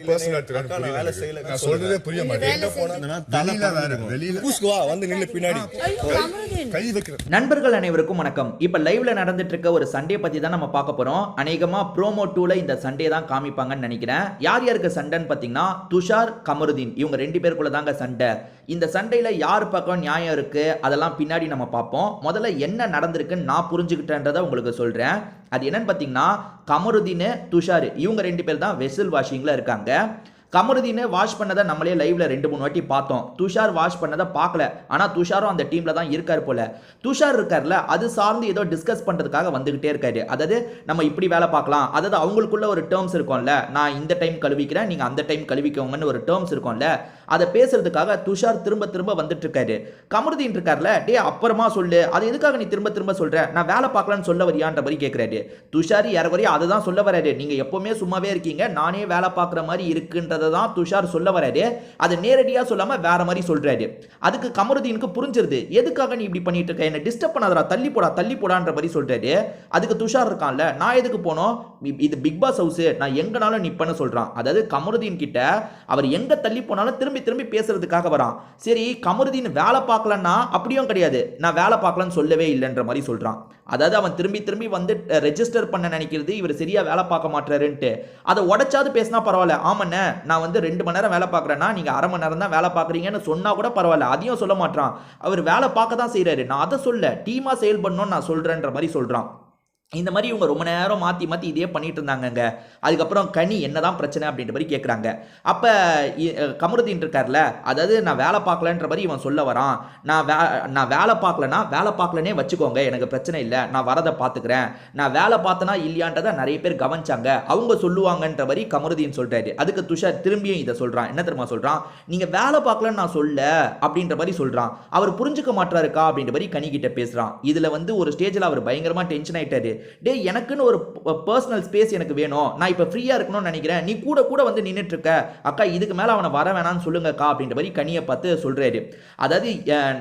Personal எடுத்துக்கான வேலை செய்யல நான் சொல்றதே புரிய மாட்டேங்குது. வெளியில பூஸ்குவா வந்து நின்னு பின்னாடி கை வைக்கிற. நண்பர்கள் அனைவருக்கும் வணக்கம். இப்ப லைவ்ல நடந்துட்டு இருக்க ஒரு சண்டே பத்தி தான் நம்ம பார்க்க போறோம். அநேகமா ப்ரோமோ 2ல இந்த சண்டே தான் காமிப்பாங்கன்னு நினைக்கிறேன். யார் யாருக்கு சண்டைன்னு பாத்தீங்கன்னா துஷார் கமருதீன் இவங்க ரெண்டு பேருக்குள்ள தாங்க சண்டை. இந்த சண்டையில யார் பக்கம் நியாயம் இருக்கு அதெல்லாம் பின்னாடி நம்ம பார்ப்போம். முதல்ல என்ன நடந்திருக்குன்னு நான் புரிஞ்சுக்கிட்டேன்றதை உங்களுக்கு சொல்றேன். அது என்னன்னு பாத்தீங்கன்னா கமருதீன் துஷார் இவங்க ரெண்டு பேர் தான் வெசல் வாஷிங்ல இருக்காங்க. கமருதீன் வாஷ் பண்ணதை நம்மளே லைவ்ல 2-3 வாட்டி பார்த்தோம். துஷார் வாஷ் பண்ணதை பார்க்கல. ஆனா துஷாரும் அந்த டீம்ல தான் இருக்காரு போல. துஷார் இருக்கார்ல அது சார்ந்து ஏதோ டிஸ்கஸ் பண்றதுக்காக வந்துகிட்டே இருக்காரு. அதாவது நம்ம இப்படி வேலை பார்க்கலாம், அதாவது அவங்களுக்குள்ள ஒரு டேர்ம்ஸ் இருக்கும்ல, நான் இந்த டைம் கழுவிக்கிறேன் நீங்க அந்த டைம் கழுவிக்கோங்கன்னு ஒரு டேர்ம்ஸ் இருக்கும்ல, அதை பேசுறதுக்காக துஷார் திரும்ப திரும்ப வந்துட்டு இருக்காரு. கமருதீன் இருக்கார்ல, டே அப்புறமா சொல்லு, அது எதுக்காக நீ திரும்ப திரும்ப சொல்ற, நான் வேலை பார்க்கலான்னு சொல்ல வரியான்ற மாதிரி கேட்கிறாரு. துஷார் யாரவரையும் அதை தான் சொல்ல வராரு. நீங்க எப்பவுமே சும்மாவே இருக்கீங்க, நானே வேலை பார்க்குற மாதிரி இருக்குன்றத தான் துஷார் சொல்ல வராரு. அதை நேரடியா சொல்லாம வேற மாதிரி சொல்றாரு. அதுக்கு கமருதீனுக்கு புரிஞ்சிருது, எதுக்காக நீ இப்படி பண்ணிட்டு இருக்க, என்ன டிஸ்டர்ப் பண்ணாதடா, தள்ளி போடான்ற மாதிரி சொல்றாரு. அதுக்கு துஷார் இருக்கான்ல, நான் எதுக்கு போனோம், இது பிக் பாஸ் ஹவுஸ், நான் எங்கனாலும் நிப்பேன்னு சொல்றான். அதாவது கமருதீன் கிட்ட அவர் எங்க தள்ளி போனாலும் திரும்பி பேசுறதுக்காக வரான். சரி கமருதீன் வேலை பார்க்கலன்னா அப்படியும் கிடையாது, நான் வேலை பார்க்கலன்னு சொல்லவே இல்லைன்ற மாதிரி சொல்றான். அதாவது அவன் திரும்பி வந்து ரெஜிஸ்டர் பண்ண நினைக்கிறது இவர் சரியா வேலை பார்க்க மாட்டாருன்ட்டு. அதை உடைச்சாது பேசினா பரவாயில்ல, ஆமாண்ணே நான் வந்து 2 மணி நேரம் வேலை பார்க்குறேன்னா நீங்க அரை மணி நேரம் தான் வேலை பார்க்குறீங்கன்னு சொன்னா கூட பரவாயில்ல, அதையும் சொல்ல மாட்டான். அவர் வேலை பார்க்க தான் செய்யறாரு, நான் அதை சொல்ல டீமா செயல்படணும்னு நான் சொல்றேன்ற மாதிரி சொல்றான். இந்த மாதிரி இவங்க ரொம்ப நேரம் மாற்றி இதே பண்ணிட்டு இருந்தாங்கங்க. அதுக்கப்புறம் கனி என்னதான் பிரச்சனை அப்படின்ற மாதிரி கேட்குறாங்க. அப்போ கமருதீன் இருக்கார்ல, அதாவது நான் வேலை பார்க்கலன்ற மாதிரி இவன் சொல்ல வரான். நான் வேலை பார்க்கலனே வச்சுக்கோங்க, எனக்கு பிரச்சனை இல்லை, நான் வரதை பார்த்துக்கிறேன், நான் வேலை பார்த்தனா இல்லையான்றதை நிறைய பேர் கவனிச்சாங்க, அவங்க சொல்லுவாங்கன்ற மாதிரி கமருதீன் சொல்றாரு. அதுக்கு துஷார் திரும்பியும் இதை சொல்றான். என்ன தெரியுமா சொல்றான், நீங்க வேலை பார்க்கலன்னு நான் சொல்ல அப்படின்ற மாதிரி சொல்றான். அவர் புரிஞ்சுக்க மாட்டாருக்கா அப்படின்ற மாதிரி கனி கிட்ட பேசுறான். இதுல வந்து ஒரு ஸ்டேஜில் அவர் பயங்கரமா டென்ஷன் ஆயிட்டாரு. டே எனக்குன்னு ஒரு பர்சனல் ஸ்பேஸ் எனக்கு வேணும், நான் இப்போ ஃப்ரீயாக இருக்கணும்னு நினைக்கிறேன், நீ கூட வந்து நின்றுட்டு இருக்க, அக்கா இதுக்கு மேலே அவனை வர வேணான்னு சொல்லுங்கக்கா அப்படின்ற மாதிரி கனியை பார்த்து சொல்கிறாரு. அதாவது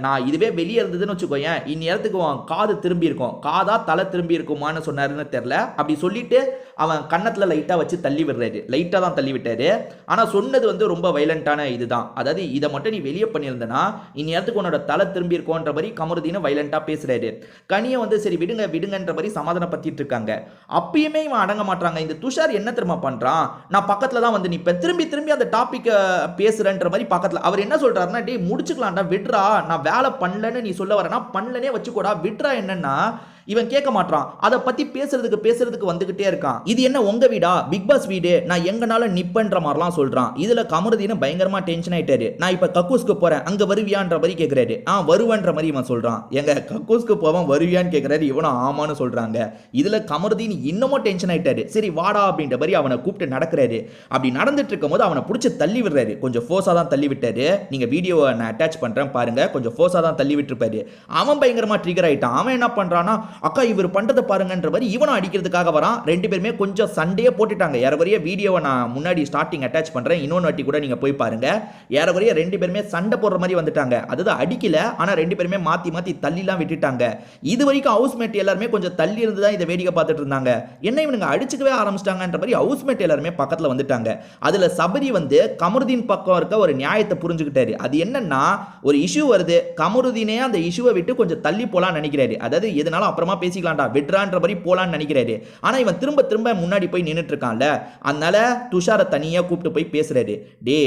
நான் இதுவே வெளியே இருந்ததுன்னு வச்சுக்கோயேன், இந்நேரத்துக்கு காது திரும்பி இருக்கும், காதா தலை திரும்பி இருக்குமான்னு சொன்னாருன்னு தெரில. அப்படி சொல்லிட்டு அவன் கன்னத்தில் லைட்டாக வச்சு தள்ளி விடுறாரு, லைட்டாக தான் தள்ளி விட்டாரு. ஆனால் சொன்னது வந்து ரொம்ப வைலண்டான இதுதான். அதாவது இதை மட்டும் நீ வெளியே பண்ணியிருந்தனா இந்நேரத்துக்கு உன்னோட தலை திரும்பி இருக்கும்ன்ற மாதிரி கமருதீனை வைலண்டாக பேசுறாரு. கனியை வந்து சரி விடுங்கன்ற மாதிரி சமாதானம் பத்திட்டு இருக்காங்க. அப்பயுமே இவன் அடங்க மாட்டாங்க. இந்த துஷார் என்ன தெரியுமா பண்றான், நான் பக்கத்துல தான் வந்து நிப்பேன், திரும்பி அந்த டாபிக் பேசுறேன்ற மாதிரி பக்கத்துல. அவர் என்ன சொல்றாருன்னா, டே முடிச்சுக்கலாம்டா விட்றா, நான் வேலை பண்ணலன்னு நீ சொல்ல வரேன்னா பண்ணலனே வச்சுக்கோடா விட்றா. என்னன்னா இவன் கேட்க மாட்டான். அதை பத்தி பேசுறதுக்கு வந்துகிட்டே இருக்கான். இது என்ன உங்க வீடா, பிக் பாஸ் வீடு, நான் எங்கனால நிப்பன்ற மாதிரிலாம் சொல்றான். இதுல கமருதீன் பயங்கரமா டென்ஷன் ஆயிட்டாரு. நான் இப்ப கக்கூஸ்க்கு போறேன், அங்க வருவியான்ற மாதிரி கேட்கிறாரு. வருவன்ற மாதிரி இவன் சொல்றான். எங்க கக்கூஸ்க்கு போவான் வருவியான்னு கேட்கிறாரு. இவனும் ஆமான்னு சொல்றாங்க. இதுல கமருதீன் இன்னமும் டென்ஷன் ஆயிட்டாரு. சரி வாடா அப்படின்ற மாதிரி அவனை கூப்பிட்டு நடக்கிறாரு. அப்படி நடந்துட்டு இருக்கும் போது அவனை பிடிச்சி தள்ளி விடுறாரு. கொஞ்சம் ஃபோர்ஸா தான் தள்ளி விட்டாரு. நீங்க வீடியோவை நான் அட்டாச் பண்றேன் பாருங்க. கொஞ்சம் ஃபோர்ஸா தான் தள்ளி விட்டுருப்பாரு. அவன் பயங்கரமா ட்ரிகர் ஆயிட்டான். அவன் என்ன பண்றான்னா, அக்கா இவர் பண்றதை பாருங்கன்ற மாதிரி இவனும் அடிக்கிறதுக்காக வரான். ரெண்டு பேருமே கொஞ்சம் சண்டையே போட்டுட்டாங்க. ஏறக்குறைய வீடியோவை நான் முன்னாடி ஸ்டார்டிங் அட்டாச் பண்றேன், இன்னொன்று வாட்டி கூட நீங்க போய் பாருங்க. ஏறக்குறைய ரெண்டு பேருமே சண்டை போடுற மாதிரி வந்துட்டாங்க. அதாவது அடிக்கல, ஆனா ரெண்டு பேருமே மாத்தி தள்ளிலாம் விட்டுட்டாங்க. இது வரைக்கும் ஹவுஸ்மேட் எல்லாருமே கொஞ்சம் தள்ளி இருந்து தான் இதை வேடிக்கை பார்த்துட்டு இருந்தாங்க. என்ன இவனுங்க அடிச்சுக்கவே ஆரம்பிச்சிட்டாங்கன்ற மாதிரி ஹவுஸ்மேட் எல்லாருமே பக்கத்துல வந்துட்டாங்க. அதுல சபரி வந்து கமருதீன் பக்கம் இருக்க ஒரு நியாயத்தை புரிஞ்சுக்கிட்டாரு. அது என்னன்னா, ஒரு இஷ்யூ வருது, கமருதீனே அந்த இஷ்யூவை விட்டு கொஞ்சம் தள்ளி போலான்னு நினைக்கிறாரு. அதாவது எதனாலும் அப்புறமா பேசிக்கலாம்டா விட்றான்ற மாதிரி போலான்னு நினைக்கிறாரு. ஆனா இவன் திரும்ப முன்னாடி போய் நின்னுட்டு இருக்கான்ல, அதனால துஷாரை தனியா கூப்பிட்டு போய் பேசுறாரு. டே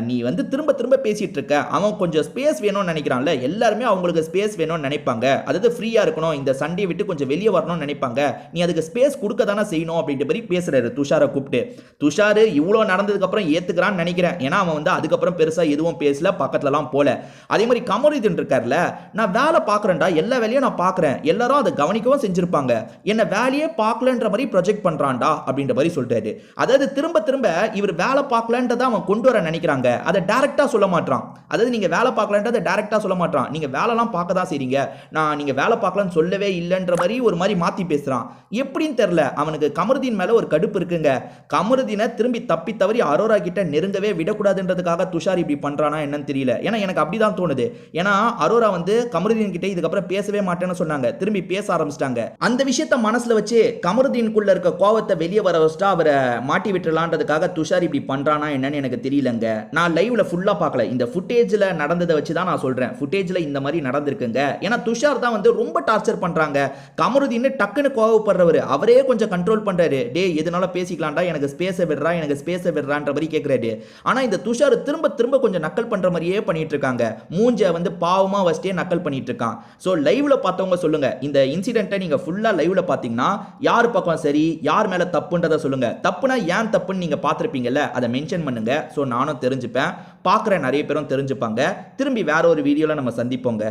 நீ வந்து திரும்ப பேசிட்டு இருக்க, அவன் கொஞ்சம் ஸ்பேஸ் வேணும்னு நினைக்கிறான்ல, எல்லாருமே அவங்களுக்கு ஸ்பேஸ் வேணும்னு நினைப்பாங்க, அதாவது ஃப்ரீயா இருக்கணும், இந்த சண்டே விட்டு கொஞ்சம் வெளியே வரணும்னு நினைப்பாங்க, நீ அதுக்கு ஸ்பேஸ் கொடுக்க தானே செய்யணும் அப்படின்ற மாதிரி பேசுறாரு துஷாரை கூப்பிட்டு. துஷார் இவ்வளோ நடந்ததுக்கு அப்புறம் ஏத்துக்கிறான்னு நினைக்கிறேன். ஏன்னா அவன் வந்து அதுக்கப்புறம் பெருசா எதுவும் பேசல, பக்கத்துலலாம் போல. அதே மாதிரி கமருதீன் இருக்கார்ல, நான் வேலை பார்க்குறேன்டா, எல்லா வேலையும் நான் பார்க்குறேன், எல்லாரும் அதை கவனிக்கவும் செஞ்சிருப்பாங்க, என்ன வேலையே பார்க்கலன்ற மாதிரி ப்ரொஜெக்ட் பண்றான்டா அப்படின்ற மாதிரி சொல்றாரு. அதாவது திரும்ப இவர் வேலை பார்க்கலன்றதை அவன் கொண்டு வர நினைக்கிறாங்க, அதை டைரக்டா சொல்ல மாட்டான். அதாவது நீங்க வேலை பார்க்கலன்றதை டைரக்டா சொல்ல மாட்டான், நீங்க வேலைலாம் பார்க்க தான் செய்றீங்க, நான் நீங்க வேலை பார்க்கலன்னு சொல்லவே இல்லைன்ற மாதிரி ஒரு மாதிரி மாத்தி பேசுறான். எப்படின்னு தெரியல, அவனுக்கு கமருதீன் மேல ஒரு கடுப்பு இருக்குங்க. கமருதீனை திரும்பி தப்பி தவறி அரோரா கிட்ட நெருங்கவே விடக்கூடாதுன்றதுக்காக துஷார் இப்படி பண்றானா என்னன்னு தெரியல. ஏன்னா எனக்கு அப்படிதான் தோணுது. ஏன்னா அரோரா வந்து கமருதீன் கிட்ட இதுக்கப்புறம் பேசவே மாட்டேன்னு சொன்னாங்க, திரும்பி பேச ஆரம்பிச்சிட்டாங்க. அந்த விஷயத்த மனசுல வச்சு கமருதீனுக்குள்ள இருக்க கோவத்தை வெளியே வர வச்சுட்டா அவரை மாட்டி விட்டுலான்றதுக்காக துஷார் இப்படி பண்றானா என்னன்னு எனக்கு தெரியலங்க. நான் லைவ்ல ஃபுல்லா பார்க்கல, இந்த ஃபுட்டேஜ்ல நடந்ததை வச்சு தான் நான் சொல்றேன். ஃபுட்டேஜ்ல இந்த மாதிரி நடந்திருக்குங்க. ஏன்னா துஷார் தான் வந்து ரொம்ப டார்ச்சர் பண்றாங்க. கமருதீன் டக்குன்னு கோவப்படுறவர், அவரே கொஞ்சம் கண்ட்ரோல் பண்றாரு. டே எதனால பேசிக்கலாம்டா, எனக்கு ஸ்பேஸை விடுறா, எனக்கு ஸ்பேஸை விடுறான்ற மாதிரி கேட்கிறாரு. ஆனா இந்த துஷார் திரும்ப திரும்ப கொஞ்சம் நக்கல் பண்ற மாதிரியே பண்ணிட்டு இருக்காங்க. மூஞ்ச வந்து பாவமா வச்சுட்டே நக்கல் பண்ணிட்டு இருக்கான். ஸோ லைவ்ல பார்த்தவங்க சொல்லுங்க, இந்த இன்சிடென்ட்டை நீங்க ஃபுல்லா லைவ்ல பார்த்தீங்கன்னா யார் பக்கம் சரி யார் மேல தப்புன்றதை சொல்லுங்க. தப்புனா ஏன் தப்புன்னு நீங்க பார்த்துருப்பீங்கல்ல, அதை மென்ஷன் பண்ணுங்க. ஸோ நானும் தெரிஞ்சுப்பேன், பார்க்குற நிறைய பேரும் தெரிஞ்சுப்பாங்க. திரும்பி வேற ஒரு வீடியோல நம்ம சந்திப்போங்க.